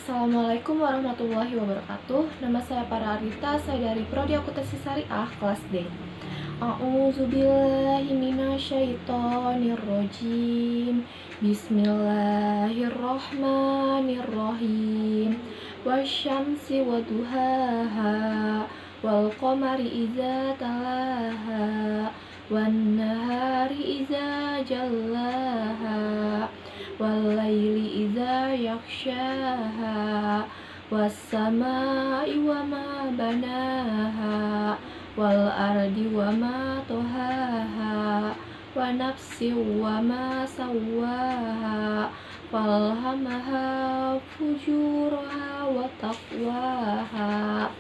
Assalamualaikum warahmatullahi wabarakatuh. Nama saya Pararita, saya dari Prodi Akuntansi Syariah kelas D. A'udzubillahi minasyaitonirrajim. Bismillahirrahmanirrahim. Wasyamsi waduhaha wal qamari idza talaha wan nahari idza jallaha wal-laili idza yaghshaha was-samaa'i wa ma banaha wal-ardi wa ma tahaha wa nafsin wa ma sawwaha falhamaha fujuraha wa taqwaha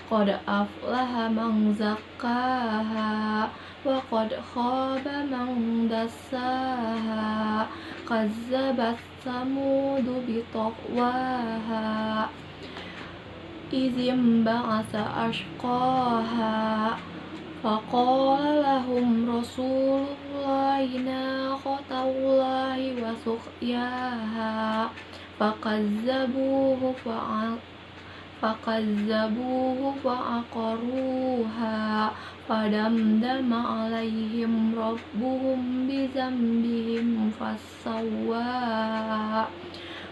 qad aflaha man zakkaha wa qad khaba man dassaha kazzabat samudu bitaqwaha izim ba'asa ashqaha faqala lahum rasulullahi naqatallahi wa suqyaha fakazzabuhu fa'aqaruha fadamdama alaihim rabbuhum bizambihim fasawwaha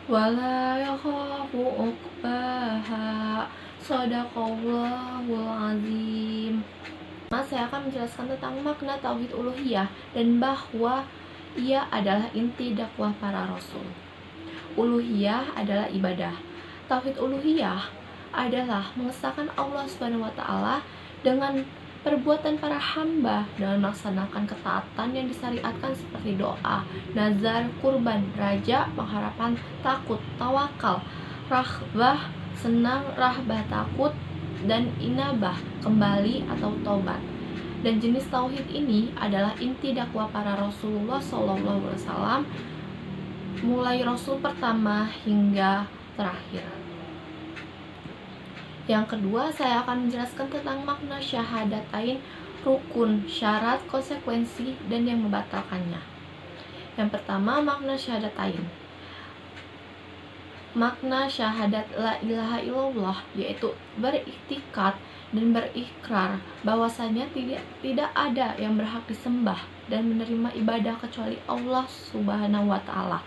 wala yakhafu uqbaha. Shadaqallahul azim. Saya akan menjelaskan tentang makna tauhid uluhiyah dan bahwa ia adalah inti dakwah para rasul. Uluhiyah adalah ibadah. Tauhid uluhiyah adalah mengesahkan Allah SWT dengan perbuatan para hamba dengan melaksanakan ketaatan yang disyariatkan seperti doa, nazar, kurban, raja, pengharapan, takut, tawakal, rahbah, senang, rahbah, takut, dan inabah, kembali atau taubat. Dan jenis tauhid ini adalah inti dakwah para Rasulullah SAW, mulai Rasul pertama hingga terakhir. Yang kedua, saya akan menjelaskan tentang makna syahadatain, rukun, syarat, konsekuensi, dan yang membatalkannya. Yang pertama, makna syahadatain. Makna syahadat la ilaha illallah yaitu beriktikad dan berikrar bahwasanya tidak ada yang berhak disembah dan menerima ibadah kecuali Allah Subhanahu wa taala,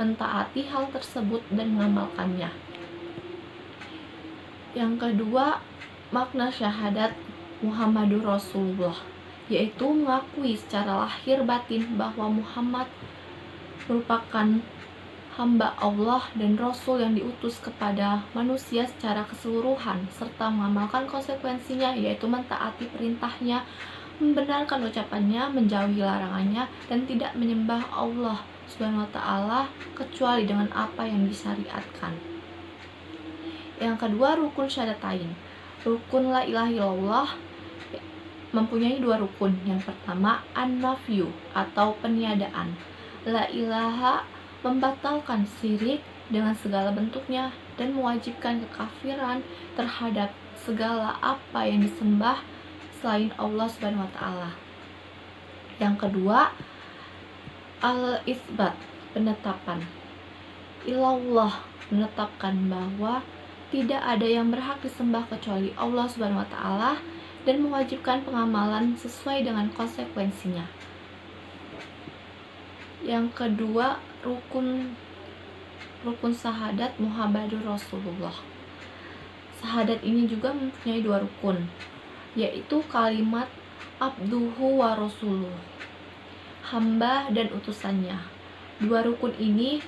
mentaati hal tersebut dan mengamalkannya. Yang kedua, makna syahadat Muhammadur Rasulullah yaitu mengakui secara lahir batin bahwa Muhammad merupakan hamba Allah dan Rasul yang diutus kepada manusia secara keseluruhan, serta mengamalkan konsekuensinya yaitu mentaati perintahnya, membenarkan ucapannya, menjauhi larangannya, dan tidak menyembah Allah Subhanahu wa taala kecuali dengan apa yang disyariatkan. Yang kedua, rukun syahadatain. Rukun la ilaha illallah mempunyai dua rukun. Yang pertama, an-nafyu atau peniadaan. La ilaha membatalkan syirik dengan segala bentuknya dan mewajibkan kekafiran terhadap segala apa yang disembah selain Allah Subhanahu wa taala. Yang kedua, al-isbat, penetapan. Ilallah, menetapkan bahwa tidak ada yang berhak disembah kecuali Allah Subhanahu wa taala dan mewajibkan pengamalan sesuai dengan konsekuensinya. Yang kedua, rukun syahadat Muhammadur Rasulullah. Syahadat ini juga mempunyai dua rukun, yaitu kalimat abduhu wa rasuluh, hamba dan utusannya. Dua rukun ini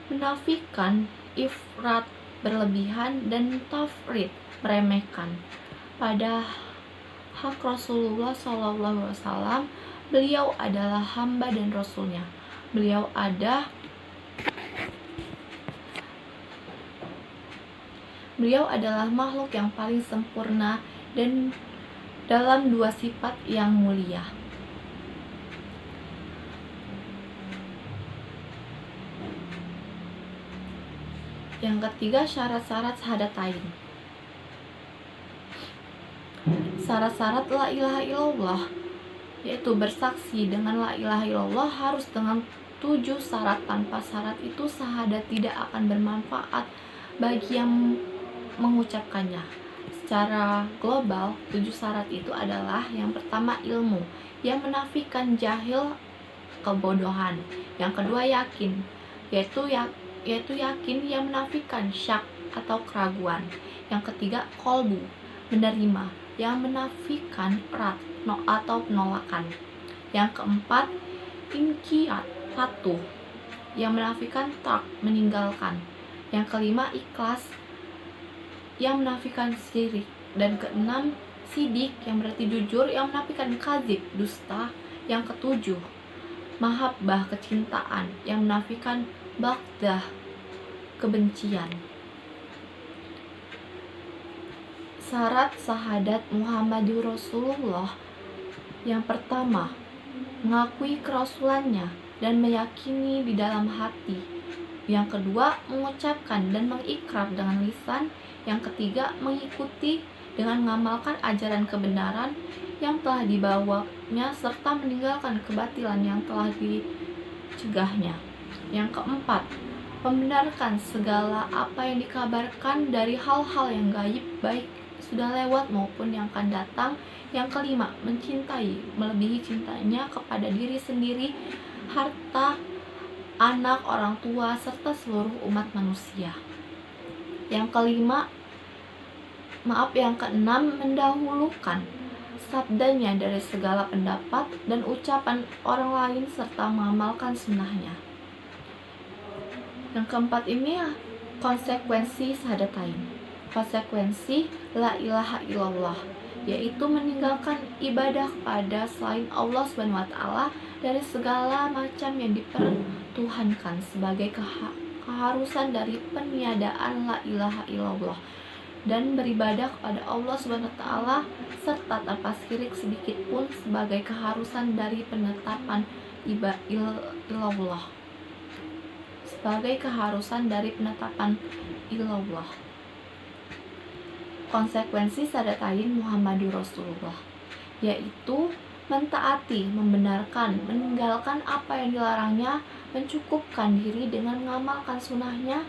menafikan ifrat, berlebihan, dan tafrid, meremehkan. Pada hak Rasulullah SAW, beliau adalah hamba dan rasulnya. Beliau adalah makhluk yang paling sempurna dan dalam dua sifat yang mulia. Yang ketiga, syarat-syarat syahadatain. Syarat-syarat la ilaha illallah yaitu bersaksi dengan la ilaha illallah harus dengan 7 syarat. Tanpa syarat itu syahadat tidak akan bermanfaat bagi yang mengucapkannya. Secara global, 7 syarat itu adalah: yang pertama ilmu, yang menafikan jahil kebodohan. Yang kedua yakin, yaitu yakin yang menafikan syak atau keraguan. Yang ketiga kolbu, menerima, yang menafikan rat atau penolakan. Yang keempat inqiyad, patuh, yang menafikan tark, meninggalkan. Yang kelima ikhlas, yang menafikan syirik. Dan keenam sidik, yang berarti jujur, yang menafikan kadzib, dusta. Yang ketujuh mahabbah, kecintaan, yang menafikan bagdah, kebencian. Syarat syahadat Muhammadur Rasulullah: yang pertama, mengakui kerasulannya dan meyakini di dalam hati. Yang kedua, mengucapkan dan mengikrar dengan lisan. Yang ketiga, mengikuti dengan mengamalkan ajaran kebenaran yang telah dibawanya serta meninggalkan kebatilan yang telah dicegahnya. Yang keempat, membenarkan segala apa yang dikabarkan dari hal-hal yang gaib, baik sudah lewat maupun yang akan datang. Yang kelima, mencintai melebihi cintanya kepada diri sendiri, harta, anak, orang tua, serta seluruh umat manusia. Yang keenam, mendahulukan sabdanya dari segala pendapat dan ucapan orang lain serta mengamalkan sunnahnya. Yang keempat ini konsekuensi syahadatain. Konsekuensi la ilaha illallah, yaitu meninggalkan ibadah kepada selain Allah SWT dari segala macam yang dipertuhankan sebagai keharusan dari peniadaan la ilaha illallah, dan beribadah kepada Allah SWT serta tanpa syirik sedikit pun sebagai keharusan dari penetapan ilallah, sebagai keharusan dari penetapan ilallah. Konsekuensi syahadatain Muhammadur Rasulullah, yaitu mentaati, membenarkan, meninggalkan apa yang dilarangnya, mencukupkan diri dengan mengamalkan sunnahnya,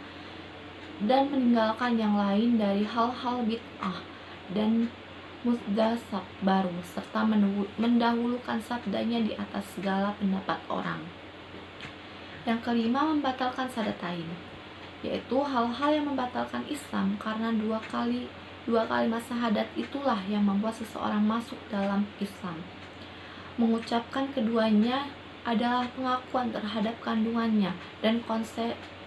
dan meninggalkan yang lain dari hal-hal bid'ah dan muhdatsat baru, serta mendahulukan sabdanya di atas segala pendapat orang. Yang kelima, membatalkan syahadatain, yaitu hal-hal yang membatalkan Islam, karena dua kalimat syahadat itulah yang membuat seseorang masuk dalam Islam. Mengucapkan keduanya adalah pengakuan terhadap kandungannya dan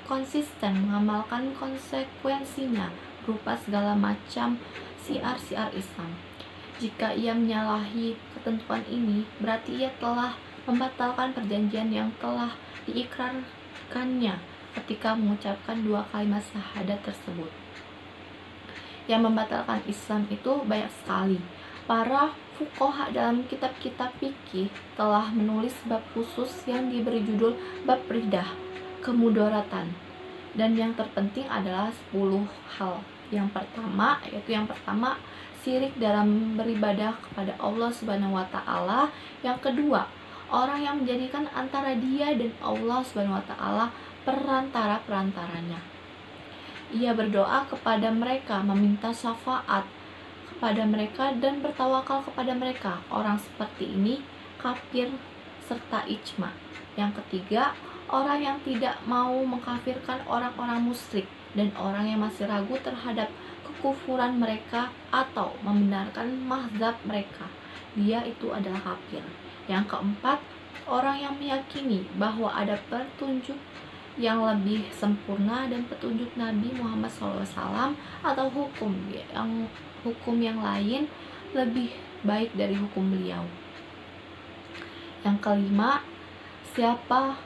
konsisten mengamalkan konsekuensinya berupa segala macam syiar-syiar Islam. Jika ia menyalahi ketentuan ini, berarti ia telah membatalkan perjanjian yang telah diikrarkannya ketika mengucapkan dua kalimat syahadat tersebut. Yang membatalkan Islam itu banyak sekali. Para fuqaha dalam kitab-kitab fikih telah menulis bab khusus yang diberi judul bab riddah, kemudaratan, dan yang terpenting adalah 10 hal. Yang pertama syirik dalam beribadah kepada Allah Subhanahu wa taala. Yang kedua, orang yang menjadikan antara dia dan Allah Subhanahu wa taala perantara-perantaranya. Ia berdoa kepada mereka, meminta syafaat kepada mereka, dan bertawakal kepada mereka. Orang seperti ini kafir serta ijma. Yang ketiga, orang yang tidak mau mengkafirkan orang-orang musyrik dan orang yang masih ragu terhadap kekufuran mereka atau membenarkan mazhab mereka, dia itu adalah kafir. Yang keempat, orang yang meyakini bahwa ada petunjuk yang lebih sempurna dan petunjuk Nabi Muhammad SAW atau hukum yang lain lebih baik dari hukum beliau. Yang kelima, siapa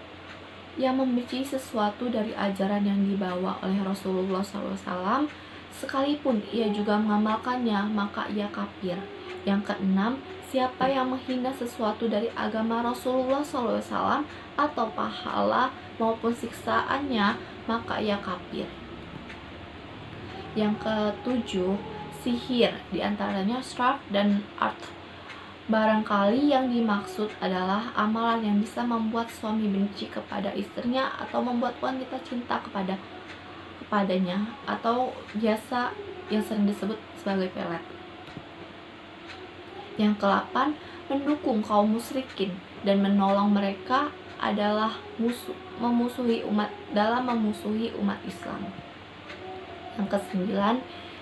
yang membenci sesuatu dari ajaran yang dibawa oleh Rasulullah SAW sekalipun ia juga mengamalkannya, maka ia kafir. Yang keenam, siapa yang menghina sesuatu dari agama Rasulullah SAW atau pahala maupun siksaannya, maka ia kafir. Yang ketujuh, sihir, diantaranya sharp dan art. Barangkali yang dimaksud adalah amalan yang bisa membuat suami benci kepada istrinya atau membuat wanita cinta kepada padanya atau biasa yang sering disebut sebagai pelet. Yang ke-8, mendukung kaum musyrikin dan menolong mereka adalah memusuhi umat Islam. Yang ke-9,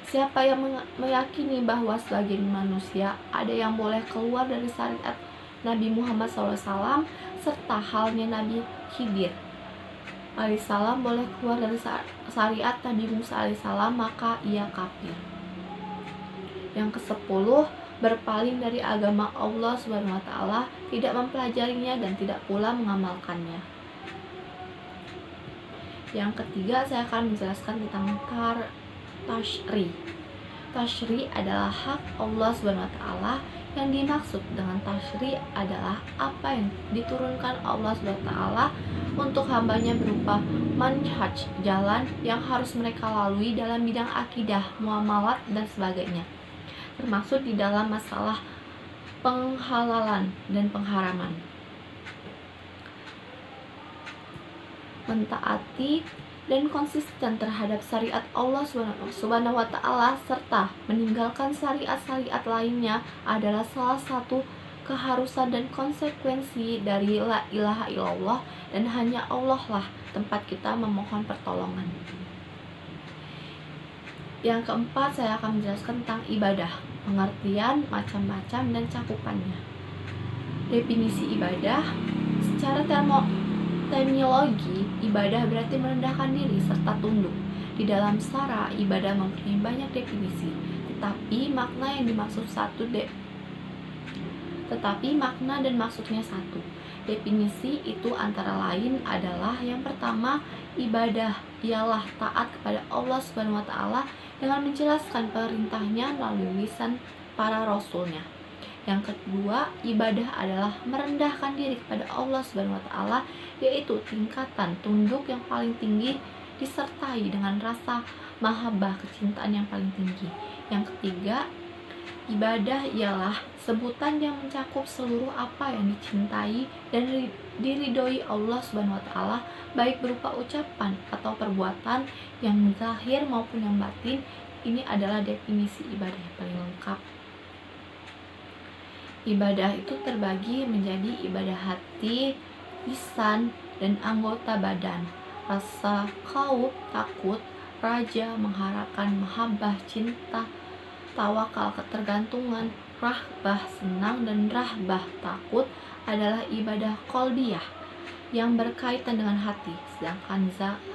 siapa yang meyakini bahwa sebagian manusia ada yang boleh keluar dari syariat Nabi Muhammad SAW serta halnya Nabi Khidir alaihissalam boleh keluar dari syariat Nabi Musa alaihissalam, maka ia kafir. Yang ke-10, berpaling dari agama Allah Subhanahu wa taala, tidak mempelajarinya dan tidak pula mengamalkannya. Yang ketiga, saya akan menjelaskan tentang tasyri. Tasyri adalah hak Allah Subhanahu wa taala. Yang dimaksud dengan tasyri adalah apa yang diturunkan Allah Subhanahu wa taala untuk hambanya berupa manhaj, jalan yang harus mereka lalui dalam bidang akidah, muamalat, dan sebagainya, termasuk di dalam masalah penghalalan dan pengharaman. Mentaati dan konsisten terhadap syariat Allah Subhanahu wa taala serta meninggalkan syariat-syariat lainnya adalah salah satu keharusan dan konsekuensi dari la ilaha illallah, dan hanya Allah lah tempat kita memohon pertolongan. Yang keempat, saya akan menjelaskan tentang ibadah, pengertian, macam-macam, dan cakupannya. Definisi ibadah secara terminologi, ibadah berarti merendahkan diri serta tunduk. Di dalam syara, ibadah mempunyai banyak definisi, tetapi makna dan maksudnya satu. Definisi itu antara lain adalah: yang pertama, ibadah ialah taat kepada Allah Subhanahu wa taala dengan menjelaskan perintahnya melalui lisan para rasulnya. Yang kedua, ibadah adalah merendahkan diri kepada Allah Subhanahu wa taala, yaitu tingkatan tunduk yang paling tinggi disertai dengan rasa mahabbah, kecintaan yang paling tinggi. Yang ketiga, ibadah ialah sebutan yang mencakup seluruh apa yang dicintai dan diridhoi Allah Subhanahu wa taala, baik berupa ucapan atau perbuatan yang zahir maupun yang batin. Ini adalah definisi ibadah yang paling lengkap. Ibadah itu terbagi menjadi ibadah hati, lisan, dan anggota badan. Rasa khauf, takut, raja, mengharapkan, mahabbah, cinta, tawakal, ketergantungan, rahbah, senang, dan rahbah, takut, adalah ibadah qalbiyah yang berkaitan dengan hati. Sedangkan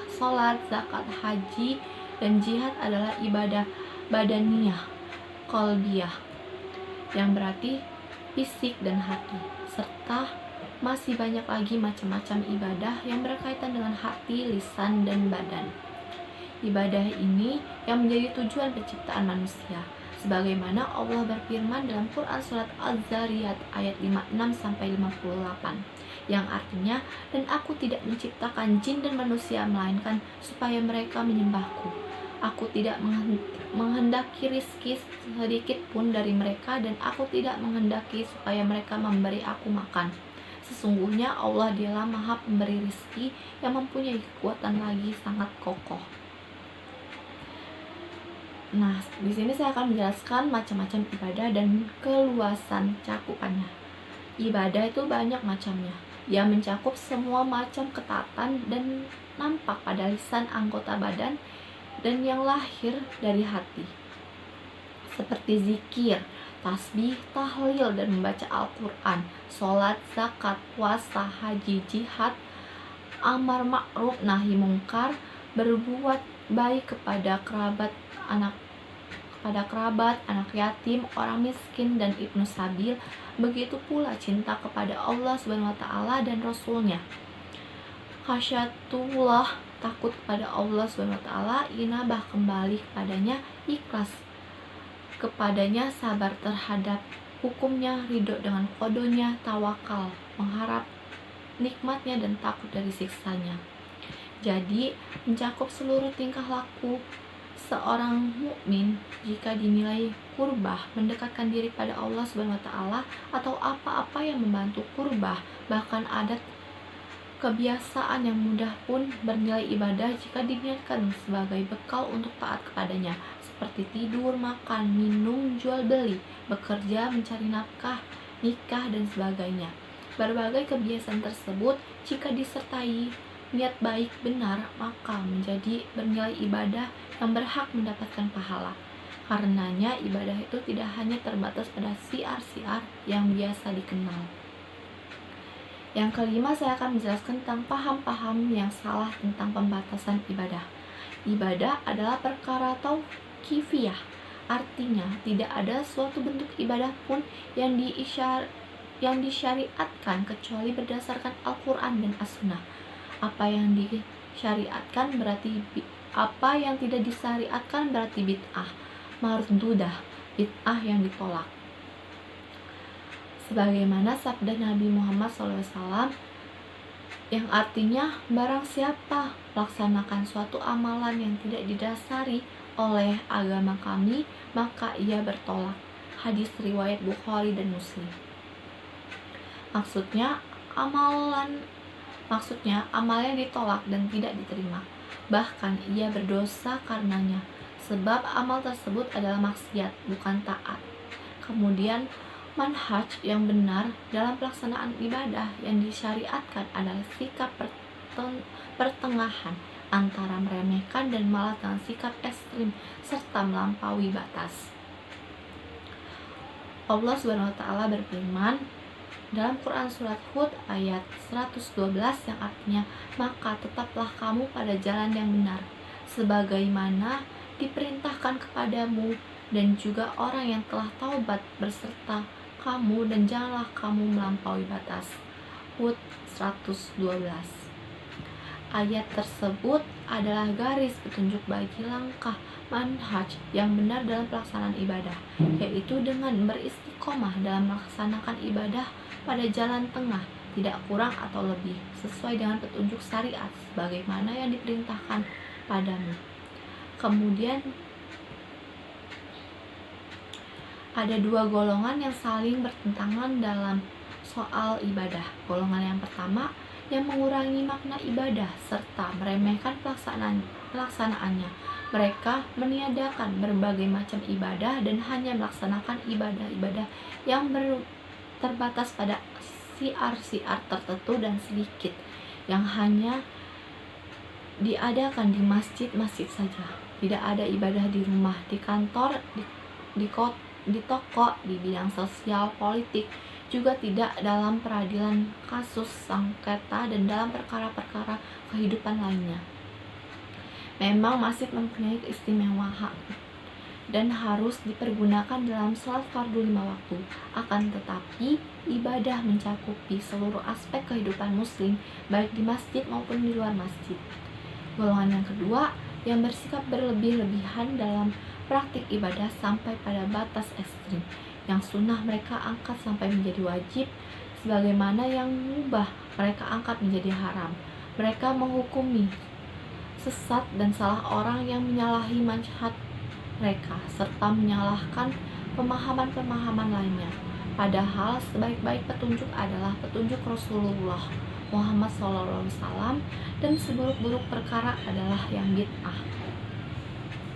salat, zakat, haji, dan jihad adalah ibadah badaniyah qalbiyah yang berarti fisik dan hati, serta masih banyak lagi macam-macam ibadah yang berkaitan dengan hati, lisan, dan badan. Ibadah ini yang menjadi tujuan penciptaan manusia, sebagaimana Allah berfirman dalam Quran surat Az-Zariyat ayat 56-58, yang artinya, dan aku tidak menciptakan jin dan manusia melainkan supaya mereka menyembahku. Aku tidak menghendaki rizki sedikit pun dari mereka, dan aku tidak menghendaki supaya mereka memberi aku makan. Sesungguhnya Allah dialah Maha Pemberi rizki yang mempunyai kekuatan lagi sangat kokoh. Nah, di sini saya akan menjelaskan macam-macam ibadah dan keluasan cakupannya. Ibadah itu banyak macamnya, yang mencakup semua macam ketaatan dan nampak pada lisan anggota badan dan yang lahir dari hati, seperti zikir, tasbih, tahlil, dan membaca Al-Quran, sholat, zakat, puasa, haji, jihad, amar ma'ruf, nahi mungkar, berbuat baik kepada kerabat, anak yatim, orang miskin, dan ibnu sabil. Begitu pula cinta kepada Allah Subhanahu wa taala dan Rasulnya. Khasyatullah, takut kepada Allah Subhanahu wa taala, inabah, kembali kepadanya, ikhlas kepadanya, sabar terhadap hukumnya, ridho dengan qadanya, tawakal, mengharap nikmatnya, dan takut dari siksanya. Jadi mencakup seluruh tingkah laku seorang mukmin jika dinilai qurbah, mendekatkan diri pada Allah Subhanahu wa taala, atau apa-apa yang membantu qurbah, bahkan adat Kebiasaan yang mudah pun bernilai ibadah jika diniatkan sebagai bekal untuk taat kepadanya, seperti tidur, makan, minum, jual beli, bekerja, mencari nafkah, nikah, dan sebagainya. Berbagai kebiasaan tersebut jika disertai niat baik benar, maka menjadi bernilai ibadah yang berhak mendapatkan pahala. Karenanya ibadah itu tidak hanya terbatas pada siar-siar yang biasa dikenal. Yang kelima, saya akan menjelaskan tentang paham-paham yang salah tentang pembatasan ibadah. Ibadah adalah perkara tauqifiyah, artinya tidak ada suatu bentuk ibadah pun yang disyariatkan kecuali berdasarkan Al-Quran dan As-Sunnah. Apa yang tidak disyariatkan berarti bid'ah, mardudah, bid'ah yang ditolak. Sebagaimana sabda Nabi Muhammad SAW yang artinya, barang siapa melaksanakan suatu amalan yang tidak didasari oleh agama kami, maka ia bertolak. Hadis riwayat Bukhari dan Muslim. Maksudnya amalnya ditolak dan tidak diterima. Bahkan ia berdosa karenanya, sebab amal tersebut adalah maksiat, bukan taat. Kemudian manhaj yang benar dalam pelaksanaan ibadah yang disyariatkan adalah sikap pertengahan antara meremehkan dan malah dengan sikap ekstrim serta melampaui batas. Allah SWT berfirman dalam Quran Surat Hud ayat 112 yang artinya, maka tetaplah kamu pada jalan yang benar sebagaimana diperintahkan kepadamu dan juga orang yang telah taubat berserta kamu, dan janganlah kamu melampaui batas. Hud 112. Ayat tersebut adalah garis petunjuk bagi langkah manhaj yang benar dalam pelaksanaan ibadah, yaitu dengan beristiqomah dalam melaksanakan ibadah pada jalan tengah, tidak kurang atau lebih, sesuai dengan petunjuk syariat sebagaimana yang diperintahkan padamu. Kemudian ada dua golongan yang saling bertentangan dalam soal ibadah. Golongan yang pertama yang mengurangi makna ibadah serta meremehkan pelaksanaannya. Mereka meniadakan berbagai macam ibadah dan hanya melaksanakan ibadah-ibadah yang terbatas pada siar-siar tertentu dan sedikit, yang hanya diadakan di masjid-masjid saja. Tidak ada ibadah di rumah, di kantor, di toko, di bidang sosial, politik, juga tidak dalam peradilan kasus sengketa dan dalam perkara-perkara kehidupan lainnya. Memang masjid mempunyai keistimewaan dan harus dipergunakan dalam sholat fardu 5 waktu. Akan tetapi, ibadah mencakupi seluruh aspek kehidupan muslim, baik di masjid maupun di luar masjid. Golongan yang kedua, yang bersikap berlebih-lebihan dalam praktik ibadah sampai pada batas ekstrim, yang sunnah mereka angkat sampai menjadi wajib, sebagaimana yang mubah mereka angkat menjadi haram. Mereka menghukumi sesat dan salah orang yang menyalahi manhaj mereka, serta menyalahkan pemahaman-pemahaman lainnya. Padahal sebaik-baik petunjuk adalah petunjuk Rasulullah Muhammad SAW, dan seburuk-buruk perkara adalah yang bid'ah.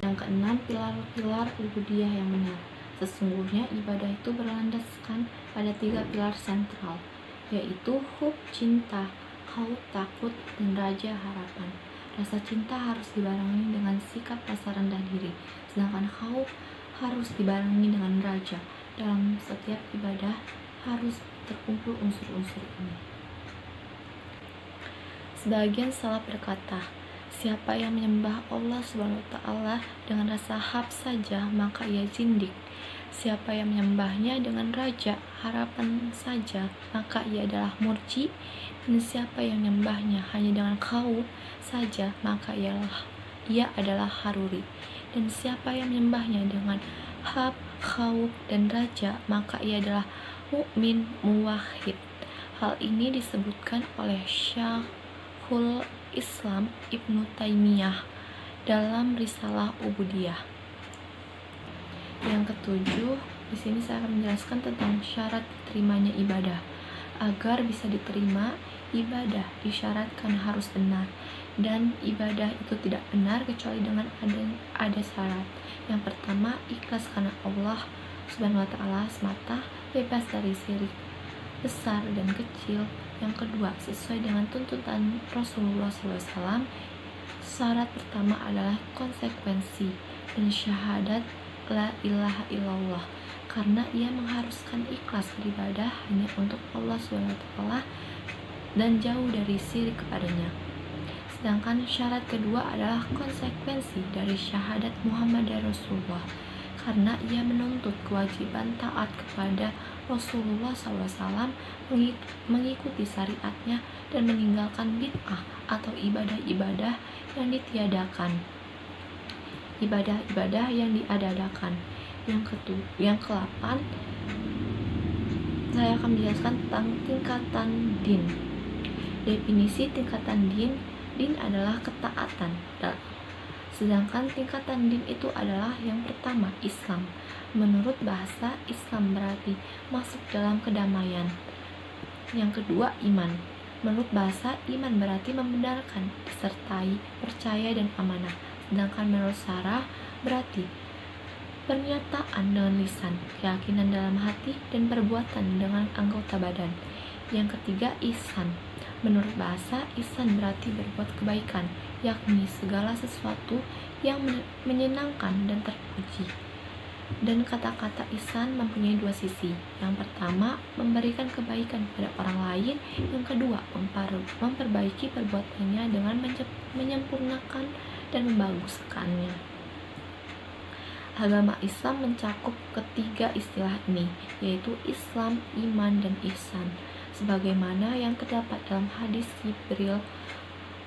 Yang keenam, pilar-pilar ubudiyah yang benar. Sesungguhnya ibadah itu berlandaskan pada 3 pilar sentral, yaitu hub, cinta, khauf, takut, dan raja, harapan. Rasa cinta harus dibarengi dengan sikap rasa rendah diri, sedangkan khauf harus dibarengi dengan raja. Dalam setiap ibadah harus terkumpul unsur-unsur ini. Sebagian salaf berkata, siapa yang menyembah Allah SWT dengan rasa hab saja, maka ia zindik. Siapa yang menyembahnya dengan raja, harapan saja, maka ia adalah murji. Dan siapa yang menyembahnya hanya dengan khauf saja, maka ia adalah haruri. Dan siapa yang menyembahnya dengan hab, khauf, dan raja, maka ia adalah mukmin muwahhid. Hal ini disebutkan oleh Syekhul Islam Ibnu Taimiyah dalam risalah Ubudiyah. Yang ketujuh, di sini saya akan menjelaskan tentang syarat diterimanya ibadah. Agar bisa diterima, ibadah disyaratkan harus benar, dan ibadah itu tidak benar kecuali dengan ada syarat. Yang pertama, ikhlas karena Allah Subhanahu wa taala semata, bebas dari syirik besar dan kecil. Yang kedua, sesuai dengan tuntutan Rasulullah SAW. Syarat pertama adalah konsekuensi dan syahadat la ilaha illallah, karena ia mengharuskan ikhlas beribadah hanya untuk Allah SWT dan jauh dari syirik kepadanya. Sedangkan syarat kedua adalah konsekuensi dari syahadat Muhammad Rasulullah, karena ia menuntut kewajiban taat kepada Rasulullah SAW, mengikuti syariatnya, dan meninggalkan bid'ah atau ibadah-ibadah yang ditiadakan, ibadah-ibadah yang diadakan. Yang ke-8, saya akan menjelaskan tentang tingkatan din. Definisi tingkatan din adalah ketaatan. Sedangkan tingkatan din itu adalah yang pertama, Islam. Menurut bahasa, Islam berarti masuk dalam kedamaian. Yang kedua, iman. Menurut bahasa, iman berarti membenarkan, disertai, percaya, dan amanah. Sedangkan menurut syarah berarti pernyataan dengan lisan, keyakinan dalam hati, dan perbuatan dengan anggota badan. Yang ketiga, ihsan. Menurut bahasa, ihsan berarti berbuat kebaikan, yakni segala sesuatu yang menyenangkan dan terpuji. Dan kata-kata ihsan mempunyai dua sisi. Yang pertama, memberikan kebaikan kepada orang lain. Yang kedua, memperbaiki perbuatannya dengan menyempurnakan dan membaguskannya. Agama Islam mencakup ketiga istilah ini, yaitu Islam, iman, dan ihsan, sebagaimana yang terdapat dalam hadis Jibril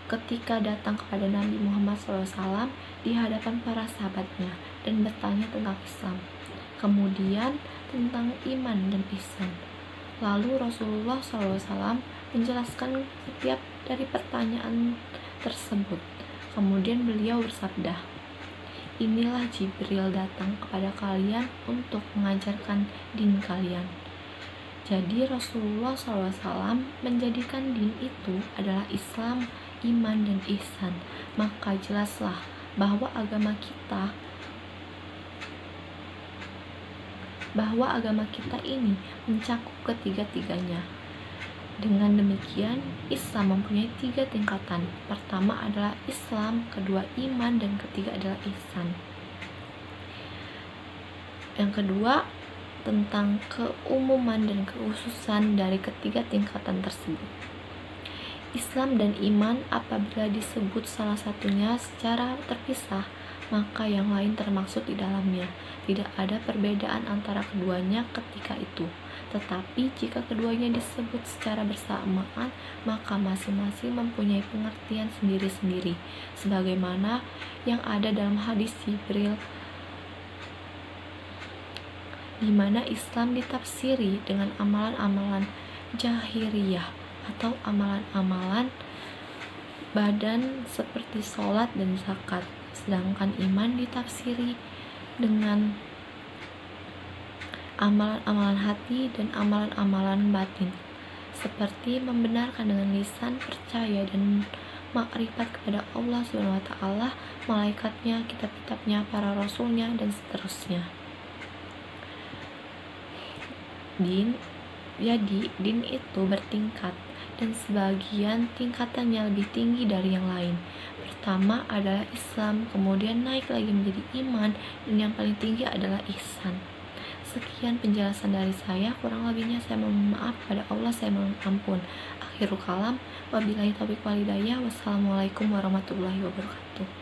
ketika datang kepada Nabi Muhammad SAW di hadapan para sahabatnya dan bertanya tentang Islam, kemudian tentang iman dan ihsan. Lalu Rasulullah SAW menjelaskan setiap dari pertanyaan tersebut. Kemudian beliau bersabda, "Inilah Jibril datang kepada kalian untuk mengajarkan din kalian." Jadi Rasulullah SAW menjadikan din itu adalah Islam, iman, dan ihsan. Maka jelaslah bahwa agama kita ini mencakup ketiga-tiganya. Dengan demikian, Islam mempunyai 3 tingkatan. Pertama adalah Islam, kedua iman, dan ketiga adalah ihsan. Yang kedua, tentang keumuman dan kekhususan dari ketiga tingkatan tersebut. Islam dan iman apabila disebut salah satunya secara terpisah, maka yang lain termaksud di dalamnya. Tidak ada perbedaan antara keduanya ketika itu. Tetapi jika keduanya disebut secara bersamaan, maka masing-masing mempunyai pengertian sendiri-sendiri, sebagaimana yang ada dalam hadis Jibril, di mana Islam ditafsiri dengan amalan-amalan jahiliyah atau amalan-amalan badan seperti sholat dan zakat, sedangkan iman ditafsiri dengan amalan-amalan hati dan amalan-amalan batin seperti membenarkan dengan lisan, percaya dan makrifat kepada Allah SWT, malaikatnya, kitab-kitabnya, para rasulnya, dan seterusnya. Jadi din itu bertingkat dan sebagian tingkatannya lebih tinggi dari yang lain. Pertama adalah Islam, kemudian naik lagi menjadi iman, dan yang paling tinggi adalah ihsan. Sekian penjelasan dari saya, kurang lebihnya saya mohon maaf, pada Allah saya mohon ampun. Akhirul kalam, wabillahi taufiq wal hidayah. Wassalamualaikum warahmatullahi wabarakatuh.